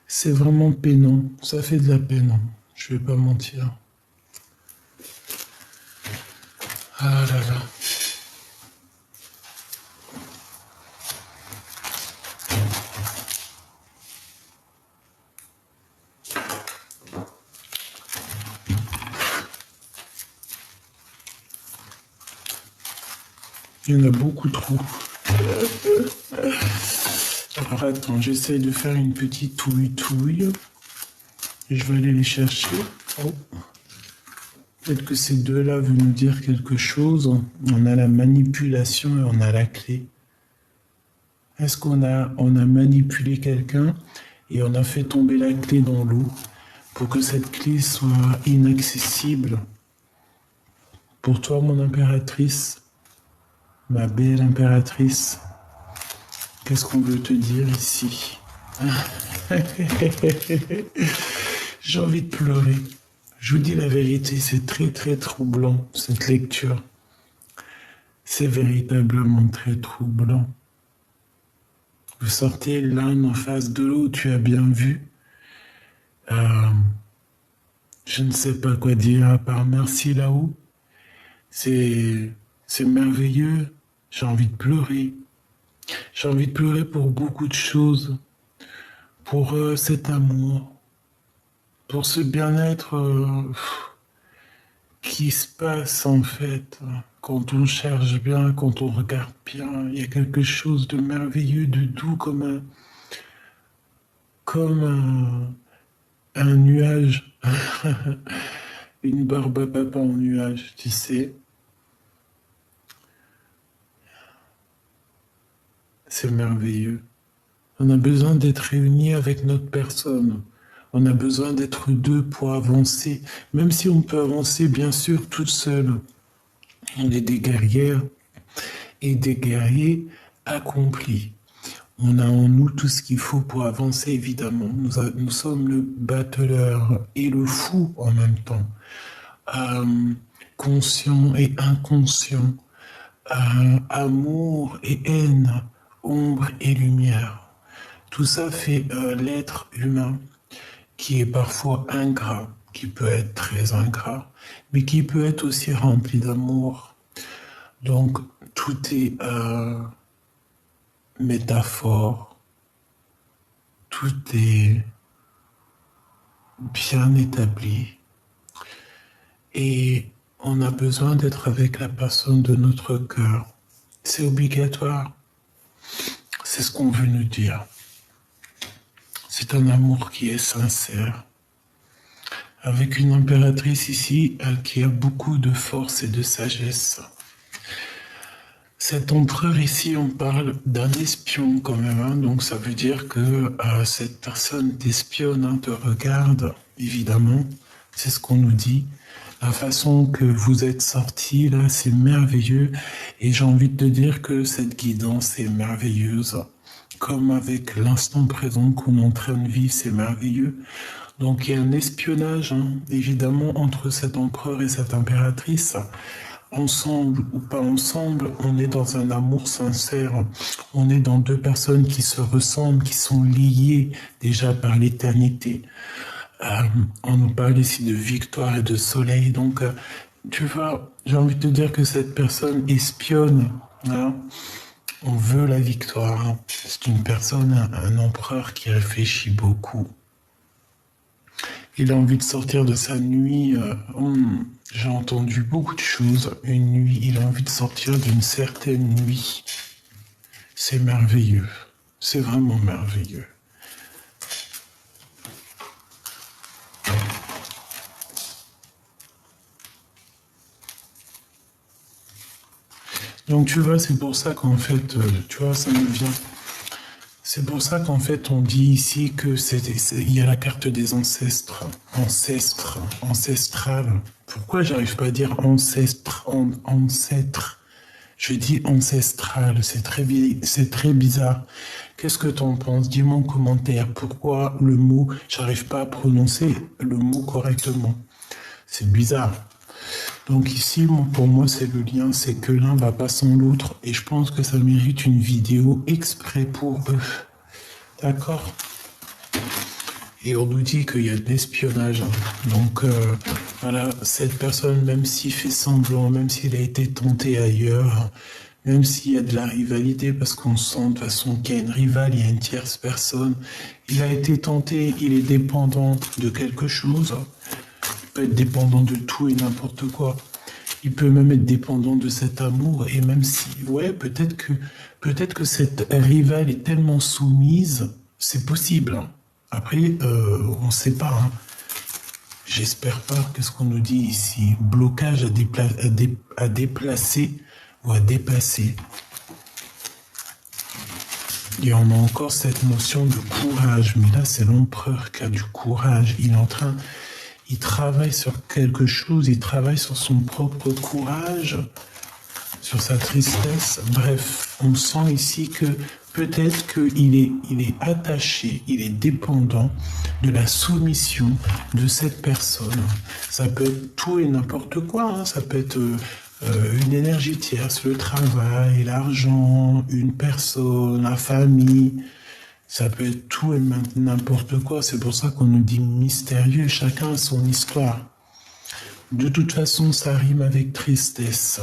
[SPEAKER 1] C'est vraiment peinant. Ça fait de la peine. Je vais pas mentir. Ah là là. Il y en a beaucoup trop. Alors attends, j'essaye de faire une petite touille. Et je vais aller les chercher. Oh. Peut-être que ces deux-là veulent nous dire quelque chose. On a la manipulation et on a la clé. Est-ce qu'on a manipulé quelqu'un et on a fait tomber la clé dans l'eau pour que cette clé soit inaccessible pour toi, mon impératrice, ma belle impératrice? Qu'est-ce qu'on veut te dire ici? J'ai envie de pleurer. Je vous dis la vérité, c'est très très troublant cette lecture. C'est véritablement très troublant. Vous sortez l'un en face de l'autre, tu as bien vu. Je ne sais pas quoi dire à part merci là-haut. C'est merveilleux. J'ai envie de pleurer. J'ai envie de pleurer pour beaucoup de choses. Pour cet amour. Pour ce bien-être qui se passe en fait. Quand on cherche bien, quand on regarde bien, il y a quelque chose de merveilleux, de doux comme un nuage. Une barbe à papa en nuage, tu sais. C'est merveilleux. On a besoin d'être réunis avec notre personne. On a besoin d'être deux pour avancer. Même si on peut avancer, bien sûr, toute seule. On est des guerrières et des guerriers accomplis. On a en nous tout ce qu'il faut pour avancer, évidemment. Nous sommes le battleur et le fou en même temps. Conscient et inconscient. Amour et haine. Ombre et lumière. Tout ça fait l'être humain qui est parfois ingrat, qui peut être très ingrat, mais qui peut être aussi rempli d'amour. Donc tout est métaphore, tout est bien établi. Et on a besoin d'être avec la personne de notre cœur. C'est obligatoire. C'est ce qu'on veut nous dire. C'est un amour qui est sincère. Avec une impératrice ici qui a beaucoup de force et de sagesse. Cet empereur ici, on parle d'un espion quand même. Hein, donc ça veut dire que cette personne t'espionne, hein, te regarde, évidemment. C'est ce qu'on nous dit. La façon que vous êtes sortis, là, c'est merveilleux. Et j'ai envie de te dire que cette guidance est merveilleuse. Comme avec l'instant présent qu'on est en train de vivre, c'est merveilleux. Donc il y a un espionnage, hein, évidemment, entre cet empereur et cette impératrice. Ensemble ou pas ensemble, on est dans un amour sincère. On est dans deux personnes qui se ressemblent, qui sont liées déjà par l'éternité. On nous parle ici de victoire et de soleil. Donc, tu vois, j'ai envie de te dire que cette personne espionne. Hein. On veut la victoire. C'est une personne, un empereur qui réfléchit beaucoup. Il a envie de sortir de sa nuit. J'ai entendu beaucoup de choses. Une nuit, il a envie de sortir d'une certaine nuit. C'est merveilleux. C'est vraiment merveilleux. Donc tu vois, c'est pour ça qu'en fait, tu vois, ça me vient. C'est pour ça qu'en fait, on dit ici que il y a la carte des ancêtres, ancestrale. Pourquoi j'arrive pas à dire ancêtre? Je dis ancestral, c'est très bizarre. Qu'est-ce que t'en penses? Dis-moi en commentaire. Pourquoi le mot, j'arrive pas à prononcer le mot correctement? C'est bizarre. Donc ici, pour moi, c'est le lien, c'est que l'un va pas sans l'autre. Et je pense que ça mérite une vidéo exprès pour eux. D'accord? Et on nous dit qu'il y a de l'espionnage. Donc voilà, cette personne, même s'il fait semblant, même s'il a été tenté ailleurs, même s'il y a de la rivalité, parce qu'on sent de toute façon qu'il y a une rivale, il y a une tierce personne, il a été tenté, il est dépendant de quelque chose. Il peut être dépendant de tout et n'importe quoi. Il peut même être dépendant de cet amour, et même si, ouais, peut-être que cette rivale est tellement soumise, c'est possible. Hein. Après, on ne sait pas. Hein. J'espère pas. Qu'est-ce qu'on nous dit ici? Blocage à déplacer ou à dépasser. Et on a encore cette notion de courage. Mais là, c'est l'empereur qui a du courage. Il travaille sur quelque chose. Il travaille sur son propre courage, sur sa tristesse. Bref, on sent ici que peut-être qu'il est attaché, il est dépendant de la soumission de cette personne. Ça peut être tout et n'importe quoi. Hein. Ça peut être une énergie tierce, le travail, l'argent, une personne, la famille. Ça peut être tout et n'importe quoi. C'est pour ça qu'on nous dit mystérieux. Chacun a son histoire. De toute façon, ça rime avec tristesse.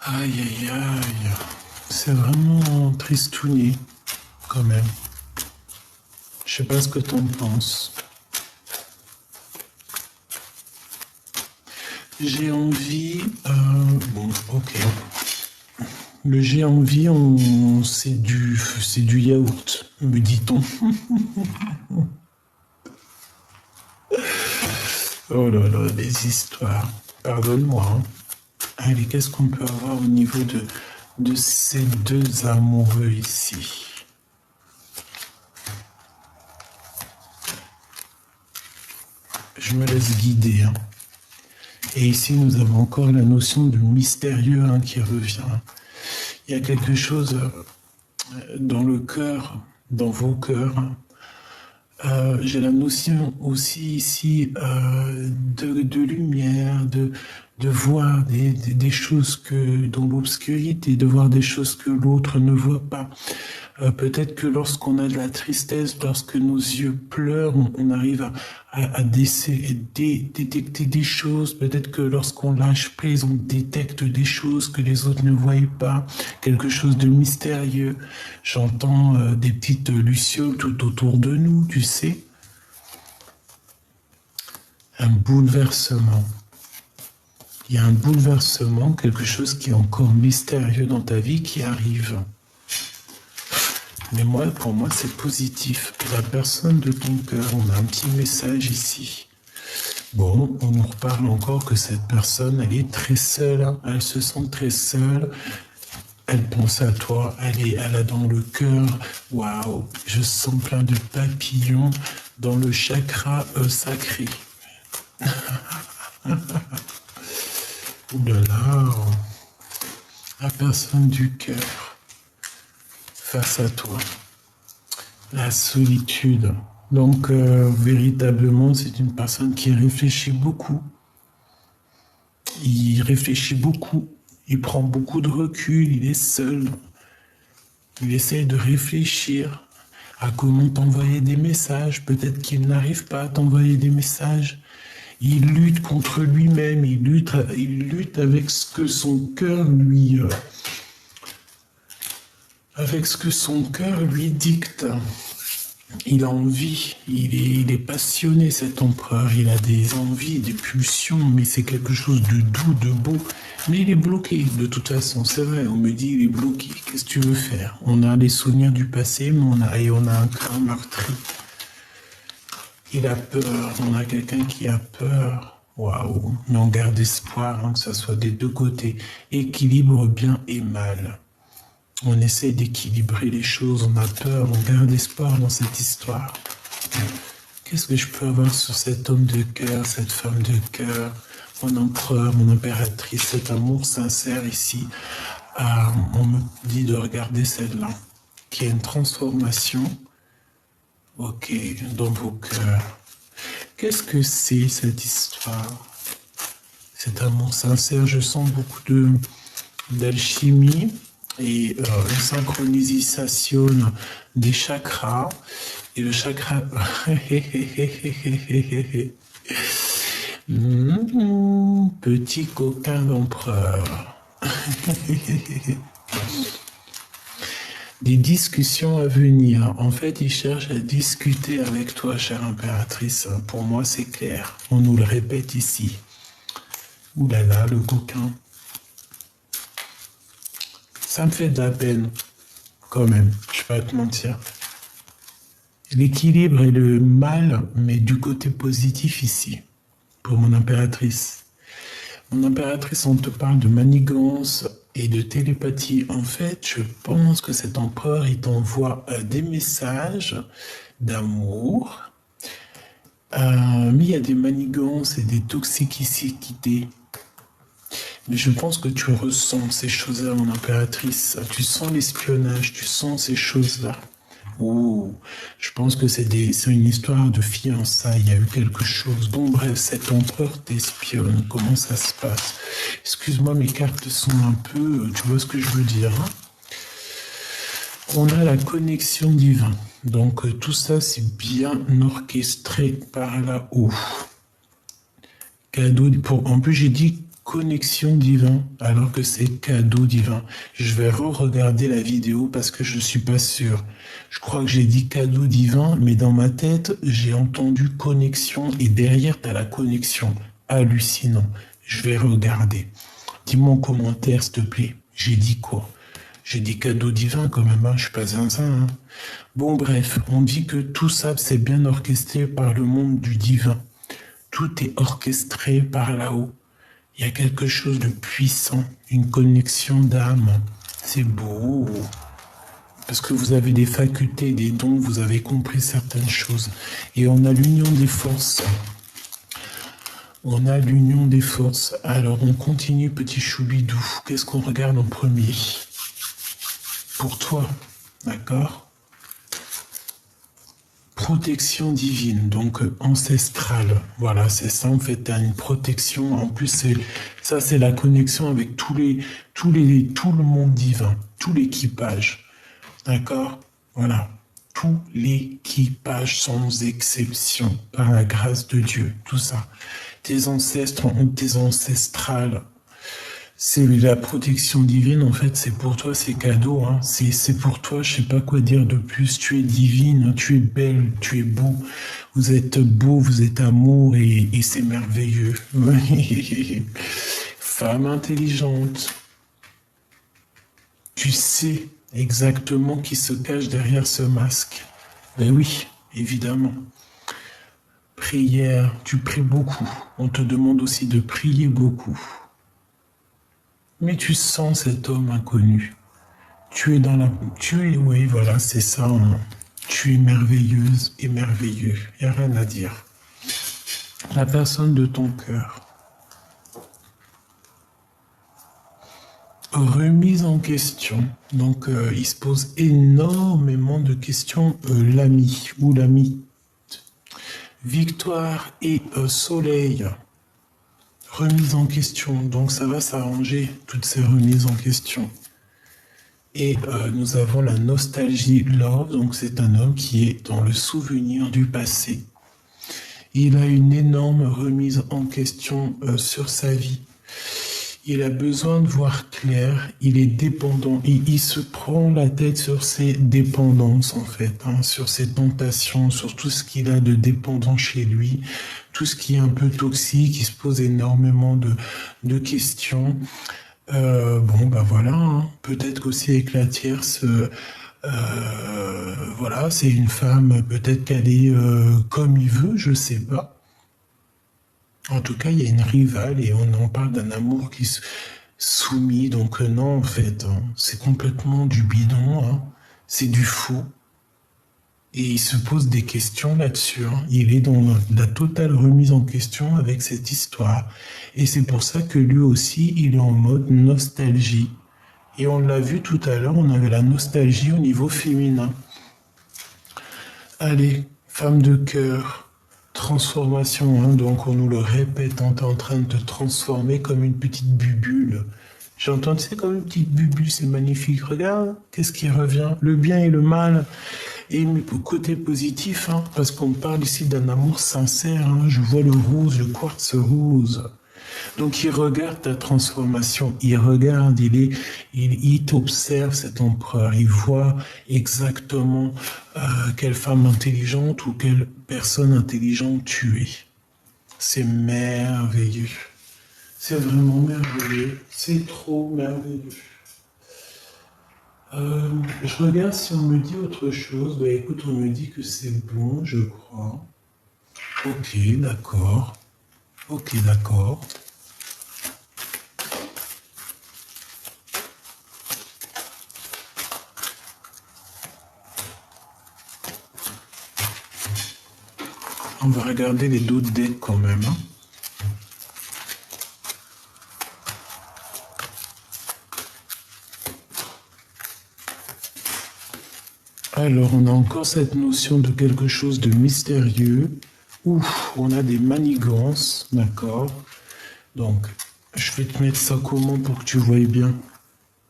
[SPEAKER 1] Aïe, aïe, aïe. C'est vraiment tristouné, quand même. Je sais pas ce que t'en penses. J'ai envie... bon, ok. Le j'ai envie, c'est du yaourt, me dit-on. Oh là là, des histoires. Pardonne-moi. Hein. Allez, qu'est-ce qu'on peut avoir au niveau de ces deux amoureux ici? Je me laisse guider. Hein. Et ici, nous avons encore la notion de mystérieux hein, qui revient. Il y a quelque chose dans le cœur, dans vos cœurs. J'ai la notion aussi ici de lumière, de voir des choses que dans l'obscurité, de voir des choses que l'autre ne voit pas. Peut-être que lorsqu'on a de la tristesse, lorsque nos yeux pleurent, on arrive à détecter des choses. Peut-être que lorsqu'on lâche prise, on détecte des choses que les autres ne voient pas. Quelque chose de mystérieux. J'entends des petites lucioles tout autour de nous, tu sais. Un bouleversement. Il y a un bouleversement, quelque chose qui est encore mystérieux dans ta vie qui arrive. Mais pour moi, c'est positif. La personne de ton cœur, on a un petit message ici. Bon, on nous reparle encore que cette personne, elle est très seule. Hein. Elle se sent très seule. Elle pense à toi. Elle a dans le cœur. Waouh, je sens plein de papillons dans le chakra sacré. Ouh là là. La personne du cœur. Face à toi. La solitude. Donc, véritablement, c'est une personne qui réfléchit beaucoup. Il réfléchit beaucoup. Il prend beaucoup de recul. Il est seul. Il essaie de réfléchir à comment t'envoyer des messages. Peut-être qu'il n'arrive pas à t'envoyer des messages. Il lutte contre lui-même. Il lutte avec ce que son cœur lui... avec ce que son cœur lui dicte. Il a envie, il est passionné cet empereur, il a des envies, des pulsions, mais c'est quelque chose de doux, de beau. Mais il est bloqué, de toute façon, c'est vrai, on me dit il est bloqué, qu'est-ce que tu veux faire? On a les souvenirs du passé, mais on a un cœur meurtri. Il a peur, on a quelqu'un qui a peur. Waouh, mais on garde espoir, hein, que ça soit des deux côtés. Équilibre bien et mal. On essaie d'équilibrer les choses, on a peur, on garde espoir dans cette histoire. Qu'est-ce que je peux avoir sur cet homme de cœur, cette femme de cœur, mon empereur, mon impératrice, cet amour sincère ici? On me dit de regarder celle-là, qui a une transformation, ok, dans vos cœurs. Qu'est-ce que c'est cette histoire? Cet amour sincère, je sens beaucoup d'alchimie et une synchronisation des chakras. Et le chakra... petit coquin d'empereur. Des discussions à venir. En fait, il cherche à discuter avec toi, chère impératrice. Pour moi, c'est clair. On nous le répète ici. Ouh là là, le coquin. Ça me fait de la peine, quand même. Je vais pas te mentir. L'équilibre est le mal, mais du côté positif ici, pour mon impératrice. Mon impératrice, on te parle de manigance et de télépathie. En fait, je pense que cet empereur, il t'envoie des messages d'amour, mais il y a des manigances et des toxicités. Mais je pense que tu ressens ces choses-là, mon impératrice. Tu sens l'espionnage, tu sens ces choses-là. Oh, je pense que c'est une histoire de fiançailles, il y a eu quelque chose. Bon bref, cet empereur t'espionne, comment ça se passe? Excuse-moi, mes cartes sont un peu... Tu vois ce que je veux dire, hein? On a la connexion divine. Donc tout ça, c'est bien orchestré par là-haut. Cadeau en plus, j'ai dit connexion divine, alors que c'est cadeau divin. Je vais re-regarder la vidéo parce que je suis pas sûr. Je crois que j'ai dit cadeau divin, mais dans ma tête, j'ai entendu connexion et derrière, tu as la connexion. Hallucinant. Je vais regarder. Dis-moi en commentaire, s'il te plaît. J'ai dit quoi? J'ai dit cadeau divin quand même, hein. Je suis pas zinzin. Hein. Bon, bref, on dit que tout ça, c'est bien orchestré par le monde du divin. Tout est orchestré par là-haut. Il y a quelque chose de puissant, une connexion d'âme. C'est beau. Parce que vous avez des facultés, des dons, vous avez compris certaines choses. Et on a l'union des forces. On a l'union des forces. Alors on continue, petit choubidou. Qu'est-ce qu'on regarde en premier? Pour toi, d'accord? Protection divine, donc ancestrale. Voilà, c'est ça, en fait, tu as une protection. En plus, c'est la connexion avec tout le monde divin, tout l'équipage. D'accord? Voilà. Tout l'équipage sans exception, par la grâce de Dieu, tout ça. Tes ancêtres ont tes ancestrales. C'est la protection divine, en fait, c'est pour toi, c'est cadeau, hein. C'est pour toi, je sais pas quoi dire de plus. Tu es divine, tu es belle, tu es beau. Vous êtes beau, vous êtes amour et c'est merveilleux. Femme intelligente. Tu sais exactement qui se cache derrière ce masque. Ben oui, évidemment. Prière, tu pries beaucoup. On te demande aussi de prier beaucoup. Mais tu sens cet homme inconnu. Oui, voilà, c'est ça. Hein. Tu es merveilleuse et merveilleux. Il n'y a rien à dire. La personne de ton cœur. Remise en question. Donc, il se pose énormément de questions. L'ami ou l'ami. Victoire et soleil. Remise en question, donc ça va s'arranger, toutes ces remises en question. Et nous avons la nostalgie love, donc c'est un homme qui est dans le souvenir du passé. Il a une énorme remise en question sur sa vie. Il a besoin de voir clair, il est dépendant, il se prend la tête sur ses dépendances en fait, hein, sur ses tentations, sur tout ce qu'il a de dépendant chez lui, tout ce qui est un peu toxique, il se pose énormément de questions. Bon, bah voilà, hein, peut-être qu'aussi avec la tierce, voilà, c'est une femme, peut-être qu'elle est comme il veut, je sais pas. En tout cas, il y a une rivale et on en parle d'un amour qui se soumis. Donc non, en fait, hein, c'est complètement du bidon, hein, c'est du faux. Et il se pose des questions là-dessus. Hein. Il est dans la totale remise en question avec cette histoire. Et c'est pour ça que lui aussi, il est en mode nostalgie. Et on l'a vu tout à l'heure, on avait la nostalgie au niveau féminin. Allez, femme de cœur. Transformation, hein, donc on nous le répète, on est en train de te transformer comme une petite bubule. J'entends, c'est comme une petite bubule, c'est magnifique. Regarde, qu'est-ce qui revient? Le bien et le mal. Et côté positif, hein, parce qu'on parle ici d'un amour sincère, hein, je vois le rose, le quartz rose. Donc il regarde ta transformation, il regarde, il t'observe cet empereur, il voit exactement quelle femme intelligente ou quelle personne intelligente tu es. C'est merveilleux. C'est vraiment merveilleux. C'est trop merveilleux. Je regarde si on me dit autre chose. Bah écoute, on me dit que c'est bon, je crois. Ok, d'accord. Ok, d'accord. On va regarder les d'autres decks quand même. Hein. Alors, on a encore cette notion de quelque chose de mystérieux. Ouf, on a des manigances, d'accord. Donc, je vais te mettre ça comment pour que tu voyes bien.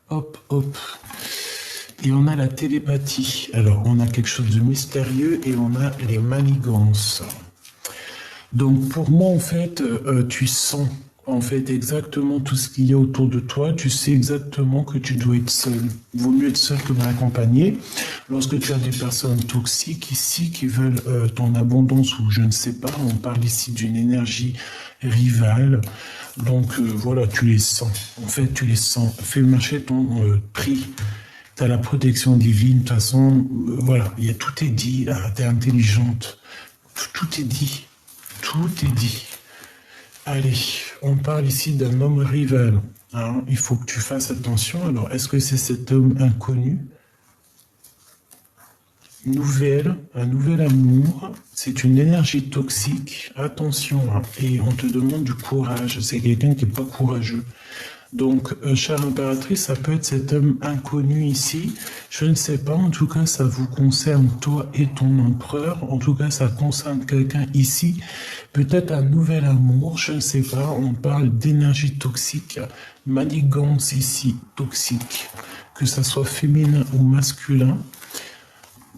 [SPEAKER 1] Hop, hop. Et on a la télépathie. Alors, on a quelque chose de mystérieux et on a les manigances. Donc, pour moi, en fait, tu sens en fait exactement tout ce qu'il y a autour de toi. Tu sais exactement que tu dois être seul. Vaut mieux être seul que mal accompagné. Lorsque tu as des personnes toxiques ici qui veulent ton abondance ou je ne sais pas, on parle ici d'une énergie rivale. Donc voilà, tu les sens. En fait, tu les sens. Fais marcher ton prix. Tu as la protection divine. De toute façon, voilà, tout est dit. Tu es intelligente. Tout est dit. Tout est dit. Allez, on parle ici d'un homme rival. Hein, il faut que tu fasses attention. Alors, est-ce que c'est cet homme inconnu? Un nouvel amour, c'est une énergie toxique. Attention, hein, et on te demande du courage. C'est quelqu'un qui n'est pas courageux. Donc, chère impératrice, ça peut être cet homme inconnu ici. Je ne sais pas, en tout cas, ça vous concerne toi et ton empereur. En tout cas, ça concerne quelqu'un ici. Peut-être un nouvel amour, je ne sais pas. On parle d'énergie toxique, manigance ici, toxique. Que ça soit féminin ou masculin.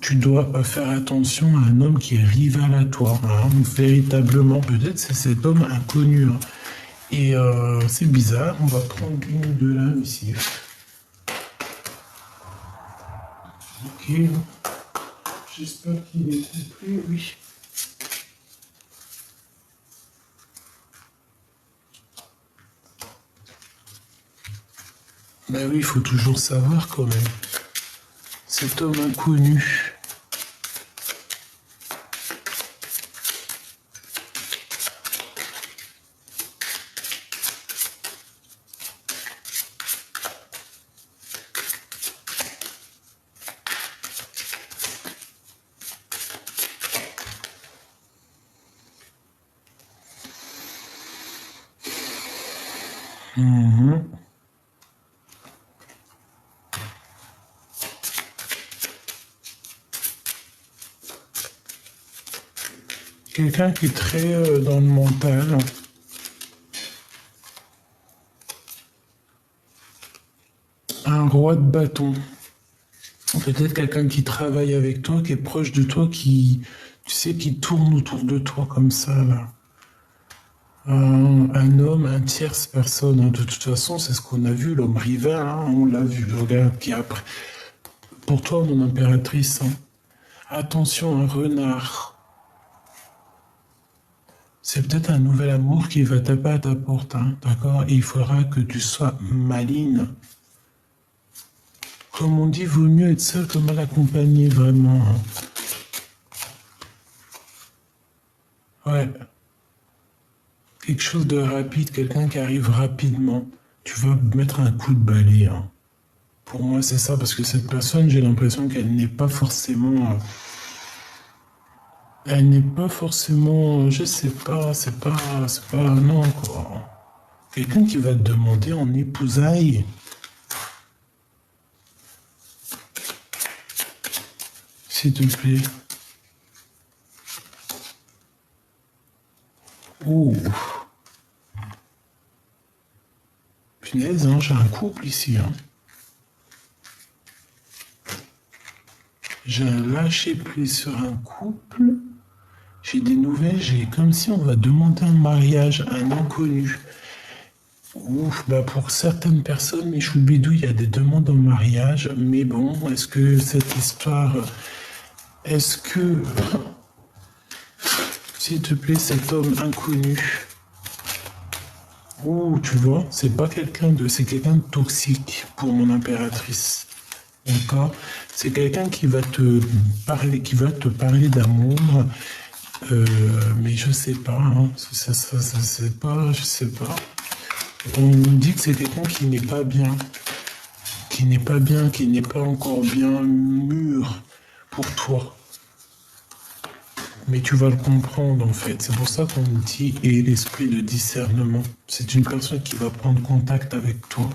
[SPEAKER 1] Tu dois faire attention à un homme qui est rival à toi. Hein. Véritablement, peut-être c'est cet homme inconnu. Hein. Et c'est bizarre, on va prendre une ou deux lames ici. Ok, j'espère qu'il est complet, oui. Ben oui, il faut toujours savoir quand même. Cet homme inconnu. Mhm. Quelqu'un qui est très dans le mental. Un roi de bâton. Peut-être quelqu'un qui travaille avec toi, qui est proche de toi, qui, tu sais, qui tourne autour de toi comme ça, là. Un homme, un tierce personne. Hein. De toute façon, c'est ce qu'on a vu, l'homme rival, hein, on l'a vu. Regarde, qui après. Pour toi, mon impératrice, hein, attention, un renard. C'est peut-être un nouvel amour qui va taper à ta porte, hein, d'accord? Et il faudra que tu sois maligne. Comme on dit, vaut mieux être seul que mal accompagné, vraiment. Hein. Ouais. Quelque chose de rapide, quelqu'un qui arrive rapidement. Tu vas mettre un coup de balai. Hein. Pour moi, c'est ça, parce que cette personne, j'ai l'impression qu'elle n'est pas forcément... elle n'est pas forcément... je sais pas, c'est pas... non, quoi. Quelqu'un qui va te demander en épousailles. S'il te plaît. Ouh. Punaise, hein, j'ai un couple ici. Hein. J'ai un lâcher prise sur un couple. J'ai des nouvelles, j'ai comme si on va demander un mariage à un inconnu. Ouf, bah pour certaines personnes, mes choubidous, il y a des demandes en mariage, mais bon, est-ce que cette histoire, est-ce que, s'il te plaît, cet homme inconnu, ouh, tu vois, c'est pas c'est quelqu'un de toxique pour mon impératrice. D'accord? C'est quelqu'un qui va te parler d'amour, mais je sais pas, hein, c'est pas, je sais pas. On me dit que c'est quelqu'un qui n'est pas bien, qui n'est pas encore bien mûr pour toi. Mais tu vas le comprendre en fait. C'est pour ça qu'on me dit et l'esprit de discernement. C'est une personne qui va prendre contact avec toi.